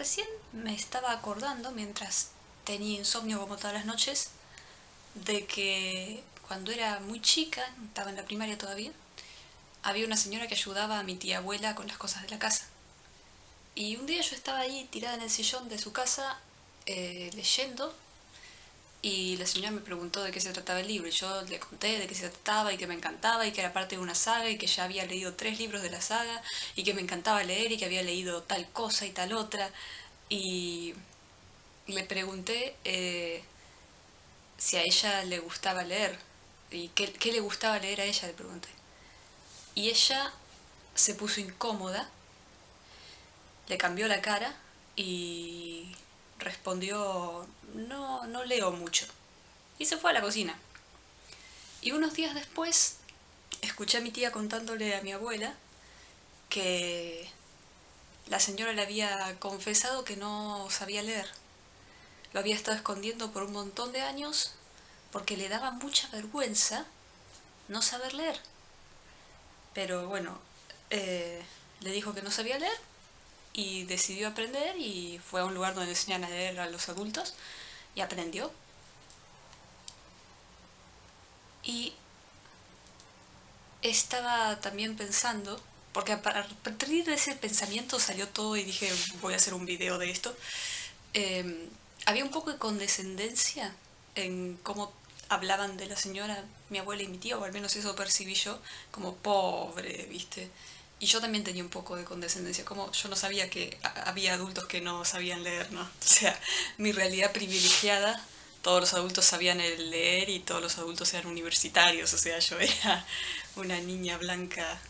recién me estaba acordando, mientras tenía insomnio como todas las noches, de que cuando era muy chica, estaba en la primaria todavía, había una señora que ayudaba a mi tía abuela con las cosas de la casa. Y un día yo estaba ahí tirada en el sillón de su casa leyendo y la señora me preguntó de qué se trataba el libro y yo le conté de qué se trataba y que me encantaba y que era parte de una saga y que ya había leído 3 libros de la saga y que me encantaba leer y que había leído tal cosa y tal otra. Y le pregunté si a ella le gustaba leer y qué le gustaba leer a ella, le pregunté. Y ella se puso incómoda, le cambió la cara y respondió, no, no leo mucho. Y se fue a la cocina. Y unos días después escuché a mi tía contándole a mi abuela que la señora le había confesado que no sabía leer. Lo había estado escondiendo por un montón de años porque le daba mucha vergüenza no saber leer. Pero bueno, le dijo que no sabía leer y decidió aprender y fue a un lugar donde enseñan a leer a los adultos y aprendió. Y estaba también pensando, porque a partir de ese pensamiento salió todo y dije, voy a hacer un video de esto. Eh, Había un poco de condescendencia en cómo hablaban de la señora, mi abuela y mi tía, o al menos eso percibí yo, como pobre, ¿viste? Y yo también tenía un poco de condescendencia, como yo no sabía que había adultos que no sabían leer, ¿no? O sea, mi realidad privilegiada, todos los adultos sabían leer y todos los adultos eran universitarios, o sea, yo era una niña blanca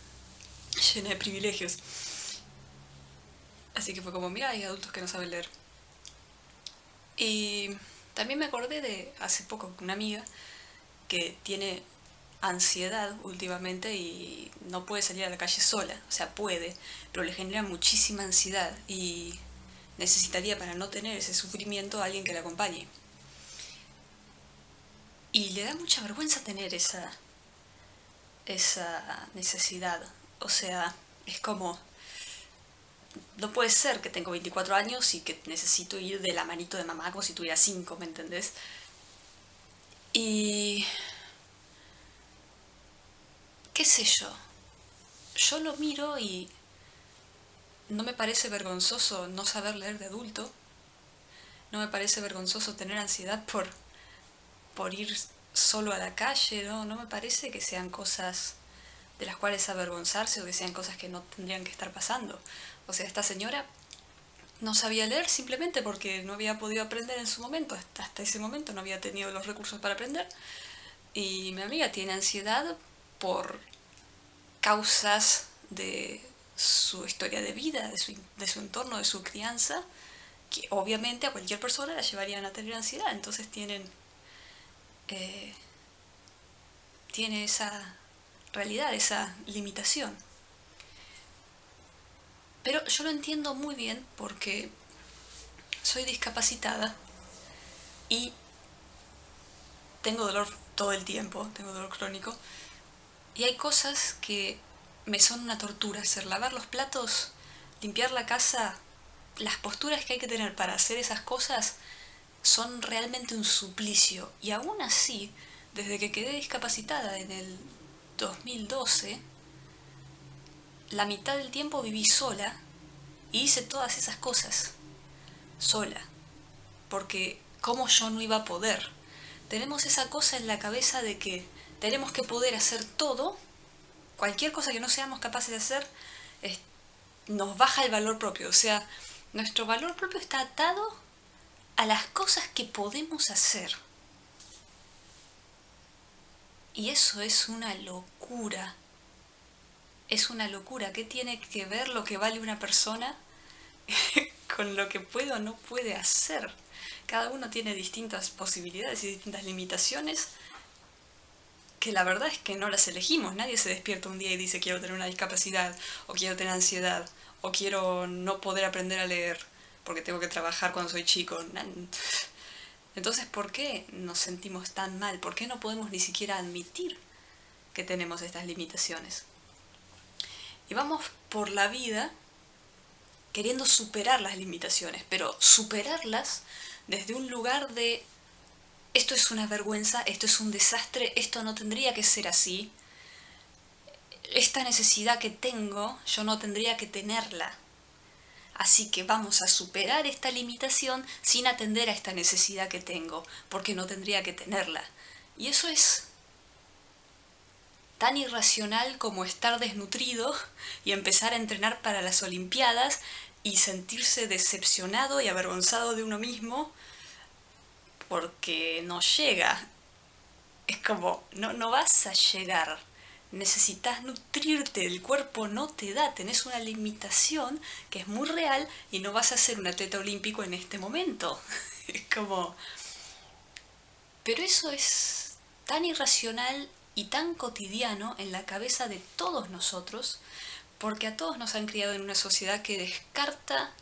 llena de privilegios. Así que fue como, mira, hay adultos que no saben leer. Y también me acordé de hace poco una amiga que tiene ansiedad últimamente y no puede salir a la calle sola, o sea, puede, pero le genera muchísima ansiedad y necesitaría para no tener ese sufrimiento a alguien que la acompañe. Y le da mucha vergüenza tener esa necesidad, o sea, es como, no puede ser que tengo 24 años y que necesito ir de la manito de mamá como si tuviera 5, ¿me entendés? Y qué sé yo lo miro y no me parece vergonzoso no saber leer de adulto, no me parece vergonzoso tener ansiedad por ir solo a la calle, no me parece que sean cosas de las cuales avergonzarse o que sean cosas que no tendrían que estar pasando. O sea, esta señora no sabía leer simplemente porque no había podido aprender en su momento, hasta ese momento no había tenido los recursos para aprender. Y mi amiga tiene ansiedad por causas de su historia de vida, de su entorno, de su crianza, que obviamente a cualquier persona la llevarían a tener ansiedad. Entonces eh, tiene esa realidad, esa limitación. Pero yo lo entiendo muy bien porque soy discapacitada y tengo dolor todo el tiempo, tengo dolor crónico. Y hay cosas que me son una tortura hacer. Lavar los platos, limpiar la casa, las posturas que hay que tener para hacer esas cosas son realmente un suplicio. Y aún así, desde que quedé discapacitada en el 2012, la mitad del tiempo viví sola y hice todas esas cosas sola. Porque ¿cómo yo no iba a poder? Tenemos esa cosa en la cabeza de que tenemos que poder hacer todo, cualquier cosa que no seamos capaces de hacer, es, nos baja el valor propio. O sea, nuestro valor propio está atado a las cosas que podemos hacer. Y eso es una locura. Es una locura. ¿Qué tiene que ver lo que vale una persona con lo que puede o no puede hacer? Cada uno tiene distintas posibilidades y distintas limitaciones que la verdad es que no las elegimos. Nadie se despierta un día y dice quiero tener una discapacidad, o quiero tener ansiedad, o quiero no poder aprender a leer porque tengo que trabajar cuando soy chico. Entonces, ¿por qué nos sentimos tan mal? ¿Por qué no podemos ni siquiera admitir que tenemos estas limitaciones? Y vamos por la vida queriendo superar las limitaciones, pero superarlas desde un lugar de esto es una vergüenza, esto es un desastre, esto no tendría que ser así, esta necesidad que tengo yo no tendría que tenerla. Así que vamos a superar esta limitación sin atender a esta necesidad que tengo, porque no tendría que tenerla. Y eso es tan irracional como estar desnutrido y empezar a entrenar para las Olimpiadas y sentirse decepcionado y avergonzado de uno mismo porque no llega. Es como, no vas a llegar. Necesitas nutrirte, el cuerpo no te da, tenés una limitación que es muy real y no vas a ser un atleta olímpico en este momento. Es como... Pero eso es tan irracional y tan cotidiano en la cabeza de todos nosotros, porque a todos nos han criado en una sociedad que descarta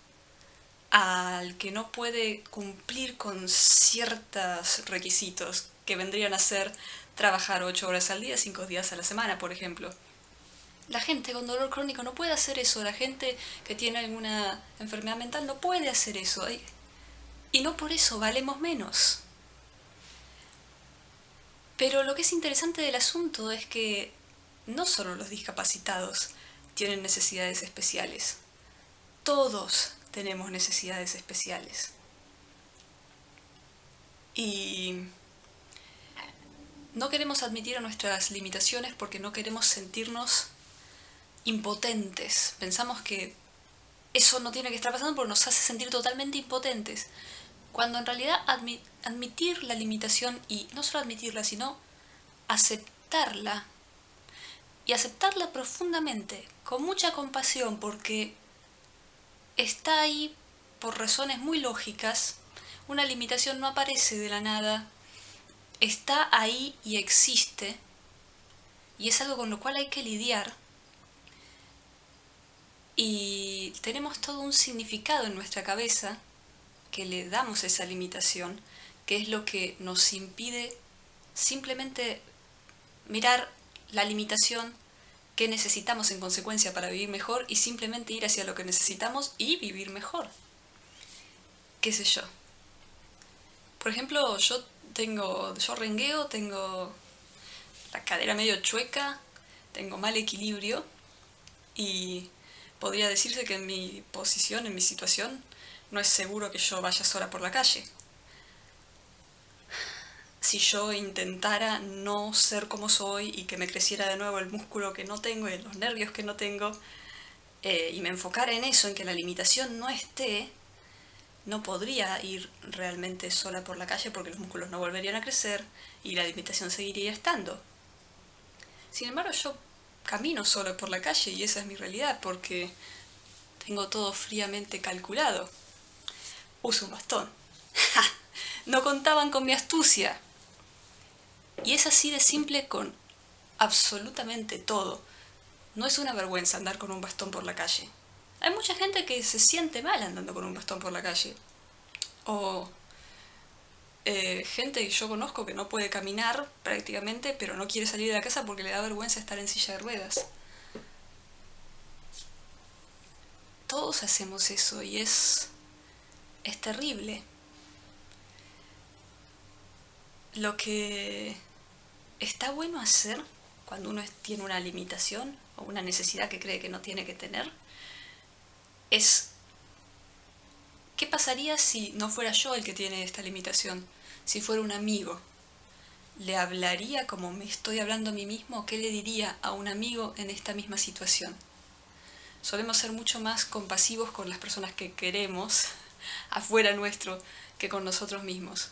al que no puede cumplir con ciertos requisitos que vendrían a ser trabajar 8 horas al día, 5 días a la semana, por ejemplo. La gente con dolor crónico no puede hacer eso, la gente que tiene alguna enfermedad mental no puede hacer eso, y no por eso valemos menos. Pero lo que es interesante del asunto es que no solo los discapacitados tienen necesidades especiales, todos tenemos necesidades especiales. Y no queremos admitir nuestras limitaciones porque no queremos sentirnos impotentes. Pensamos que eso no tiene que estar pasando porque nos hace sentir totalmente impotentes. Cuando en realidad admitir la limitación, y no solo admitirla, sino aceptarla, y aceptarla profundamente, con mucha compasión, porque está ahí por razones muy lógicas. Una limitación no aparece de la nada, está ahí y existe, y es algo con lo cual hay que lidiar, y tenemos todo un significado en nuestra cabeza que le damos a esa limitación, que es lo que nos impide simplemente mirar la limitación que necesitamos en consecuencia para vivir mejor y simplemente ir hacia lo que necesitamos y vivir mejor. ¿Qué sé yo? Por ejemplo, yo rengueo, tengo la cadera medio chueca, tengo mal equilibrio y podría decirse que en mi posición, en mi situación, no es seguro que yo vaya sola por la calle. Si yo intentara no ser como soy y que me creciera de nuevo el músculo que no tengo y los nervios que no tengo, y me enfocara en eso, en que la limitación no esté, no podría ir realmente sola por la calle porque los músculos no volverían a crecer y la limitación seguiría estando. Sin embargo, yo camino solo por la calle y esa es mi realidad porque tengo todo fríamente calculado. Uso un bastón. ¡Ja! No contaban con mi astucia. Y es así de simple con absolutamente todo. No es una vergüenza andar con un bastón por la calle. Hay mucha gente que se siente mal andando con un bastón por la calle. O gente que yo conozco que no puede caminar prácticamente, pero no quiere salir de la casa porque le da vergüenza estar en silla de ruedas. Todos hacemos eso y es terrible. Lo que está bueno hacer cuando uno tiene una limitación o una necesidad que cree que no tiene que tener es: ¿qué pasaría si no fuera yo el que tiene esta limitación? Si fuera un amigo, ¿le hablaría como me estoy hablando a mí mismo? ¿Qué le diría a un amigo en esta misma situación? Solemos ser mucho más compasivos con las personas que queremos afuera nuestro que con nosotros mismos.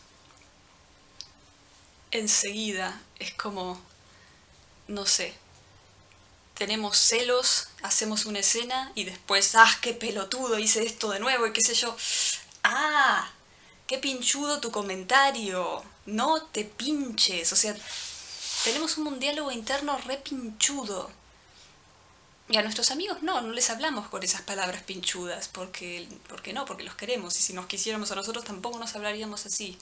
Enseguida es como, no sé, tenemos celos, hacemos una escena y después, ¡ah, qué pelotudo, hice esto de nuevo y qué sé yo! ¡Ah! ¡Qué pinchudo tu comentario! No te pinches. O sea, tenemos un diálogo interno re pinchudo. Y a nuestros amigos no les hablamos con esas palabras pinchudas, porque no, porque los queremos, y si nos quisiéramos a nosotros tampoco nos hablaríamos así.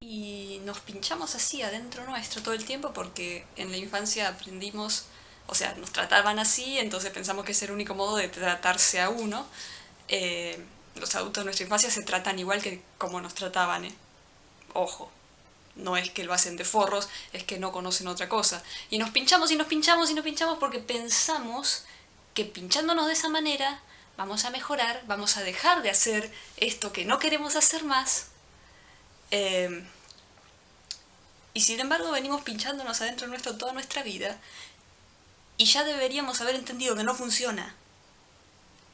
Y nos pinchamos así adentro nuestro todo el tiempo porque en la infancia aprendimos O sea, nos trataban así, entonces pensamos que es el único modo de tratarse a uno. Los adultos de nuestra infancia se tratan igual que como nos trataban, ¿eh? Ojo, no es que lo hacen de forros, es que no conocen otra cosa. Y nos pinchamos y nos pinchamos y nos pinchamos porque pensamos que pinchándonos de esa manera vamos a mejorar, vamos a dejar de hacer esto que no queremos hacer más. Eh, y sin embargo venimos pinchándonos adentro nuestro toda nuestra vida y ya deberíamos haber entendido que no funciona.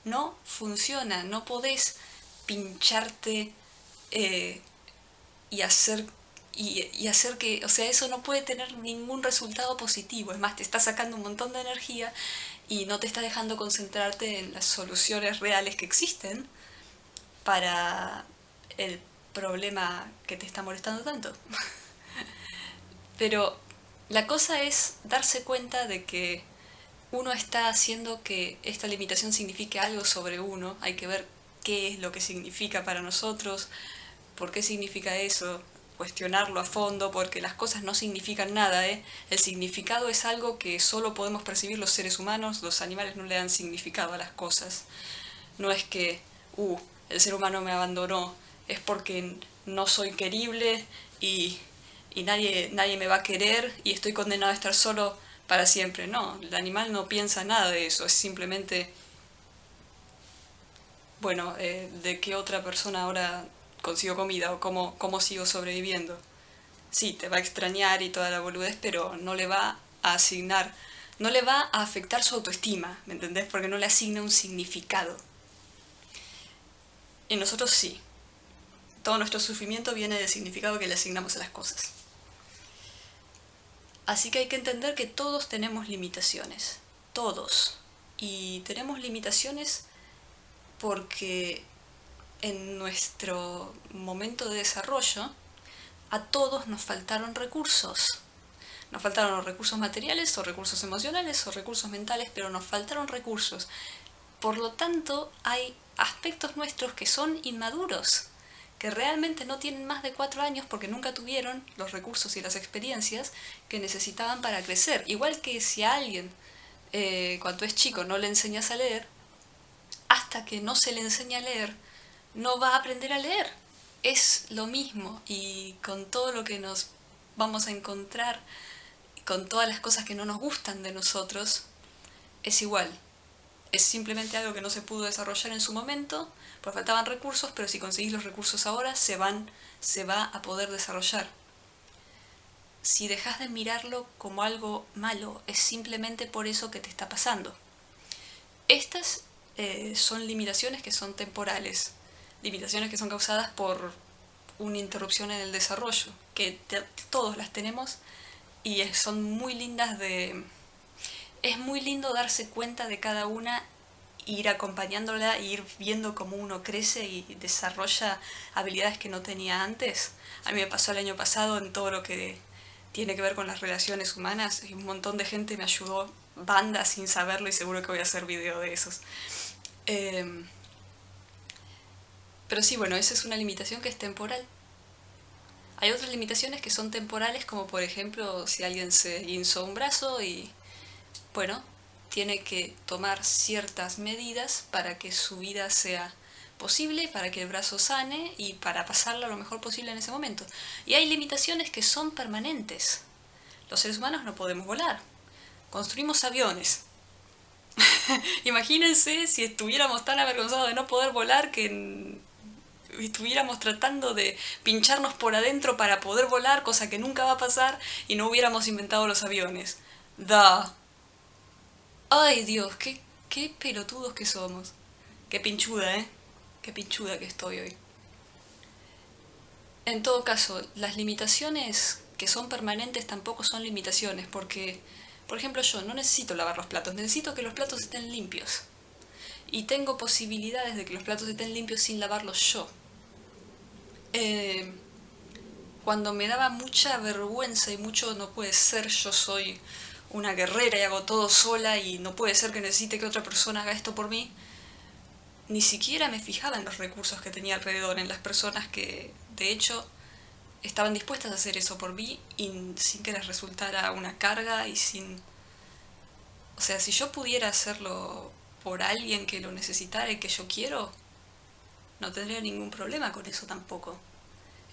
No funciona, no podés pincharte eh, y hacer y hacer que, o sea, eso no puede tener ningún resultado positivo. Es más, te está sacando un montón de energía y no te está dejando concentrarte en las soluciones reales que existen para el problema que te está molestando tanto. Pero la cosa es darse cuenta de que uno está haciendo que esta limitación signifique algo sobre uno. Hay que ver qué es lo que significa para nosotros, por qué significa eso, cuestionarlo a fondo, porque las cosas no significan nada, ¿eh? El significado es algo que solo podemos percibir los seres humanos, los animales no le dan significado a las cosas. No es que, el ser humano me abandonó, es porque no soy querible y, y nadie me va a querer y estoy condenado a estar solo para siempre. No, el animal no piensa nada de eso, es simplemente, bueno, de qué otra persona ahora consigo comida o cómo sigo sobreviviendo. Sí, te va a extrañar y toda la boludez, pero no le va a asignar, no le va a afectar su autoestima, ¿me entendés? Porque no le asigna un significado. Y nosotros sí. Todo nuestro sufrimiento viene del significado que le asignamos a las cosas. Así que hay que entender que todos tenemos limitaciones. Todos. Y tenemos limitaciones porque en nuestro momento de desarrollo a todos nos faltaron recursos. Nos faltaron los recursos materiales o recursos emocionales o recursos mentales, pero nos faltaron recursos. Por lo tanto, hay aspectos nuestros que son inmaduros, que realmente no tienen más de 4 años porque nunca tuvieron los recursos y las experiencias que necesitaban para crecer. Igual que si a alguien, cuando es chico, no le enseñas a leer, hasta que no se le enseña a leer, no va a aprender a leer. Es lo mismo y con todo lo que nos vamos a encontrar, con todas las cosas que no nos gustan de nosotros, es igual. Es simplemente algo que no se pudo desarrollar en su momento, pues faltaban recursos, pero si conseguís los recursos ahora, se va a poder desarrollar. Si dejas de mirarlo como algo malo, es simplemente por eso que te está pasando. Estas son limitaciones que son temporales, limitaciones que son causadas por una interrupción en el desarrollo, que todos las tenemos y son muy lindas de... Es muy lindo darse cuenta de cada una, ir acompañándola e ir viendo cómo uno crece y desarrolla habilidades que no tenía antes. A mí me pasó el año pasado en todo lo que tiene que ver con las relaciones humanas y un montón de gente me ayudó, banda sin saberlo, y seguro que voy a hacer video de esos. Pero sí, bueno, esa es una limitación que es temporal. Hay otras limitaciones que son temporales, como por ejemplo si alguien se hinzó un brazo y, bueno, tiene que tomar ciertas medidas para que su vida sea posible, para que el brazo sane y para pasarla lo mejor posible en ese momento. Y hay limitaciones que son permanentes. Los seres humanos no podemos volar. Construimos aviones. Imagínense si estuviéramos tan avergonzados de no poder volar que estuviéramos tratando de pincharnos por adentro para poder volar, cosa que nunca va a pasar, y no hubiéramos inventado los aviones. Da. Ay Dios, qué pelotudos que somos. Qué pinchuda, ¿eh? Qué pinchuda que estoy hoy. En todo caso, las limitaciones que son permanentes tampoco son limitaciones, porque, por ejemplo, yo no necesito lavar los platos, necesito que los platos estén limpios. Y tengo posibilidades de que los platos estén limpios sin lavarlos yo. Cuando me daba mucha vergüenza y mucho no puede ser, yo soy una guerrera y hago todo sola y no puede ser que necesite que otra persona haga esto por mí, ni siquiera me fijaba en los recursos que tenía alrededor, en las personas que de hecho estaban dispuestas a hacer eso por mí y sin que les resultara una carga y sin O sea, si yo pudiera hacerlo por alguien que lo necesitara y que yo quiero, no tendría ningún problema con eso tampoco.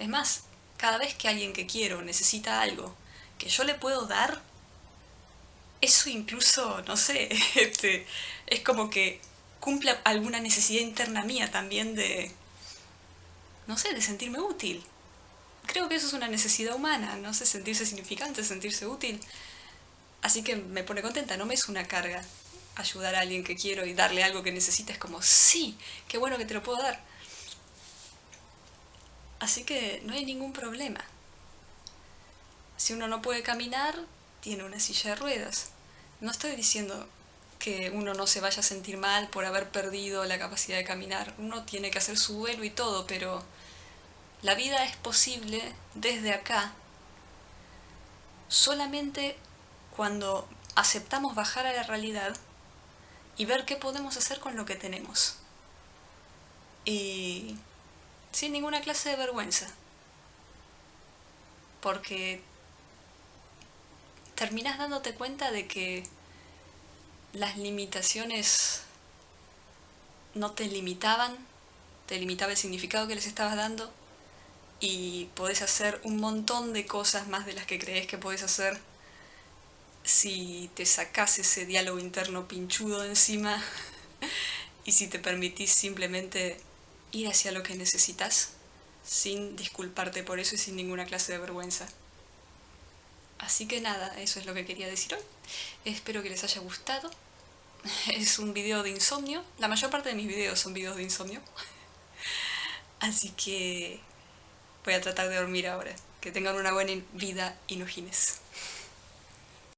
Es más, cada vez que alguien que quiero necesita algo que yo le puedo dar, eso incluso, no sé, es como que cumple alguna necesidad interna mía también de, no sé, de sentirme útil. Creo que eso es una necesidad humana, no sé, sentirse significante, sentirse útil. Así que me pone contenta, no me es una carga ayudar a alguien que quiero y darle algo que necesita. Es como, sí, qué bueno que te lo puedo dar. Así que no hay ningún problema. Si uno no puede caminar, tiene una silla de ruedas. No estoy diciendo que uno no se vaya a sentir mal por haber perdido la capacidad de caminar. Uno tiene que hacer su duelo y todo, pero la vida es posible desde acá solamente cuando aceptamos bajar a la realidad y ver qué podemos hacer con lo que tenemos. Y sin ninguna clase de vergüenza, porque terminás dándote cuenta de que las limitaciones no te limitaba el significado que les estabas dando y podés hacer un montón de cosas más de las que crees que podés hacer si te sacás ese diálogo interno pinchudo de encima y si te permitís simplemente ir hacia lo que necesitas sin disculparte por eso y sin ninguna clase de vergüenza. Así que nada, eso es lo que quería decir hoy. Espero que les haya gustado. Es un video de insomnio. La mayor parte de mis videos son videos de insomnio. Así que voy a tratar de dormir ahora. Que tengan una buena vida, Hinojines.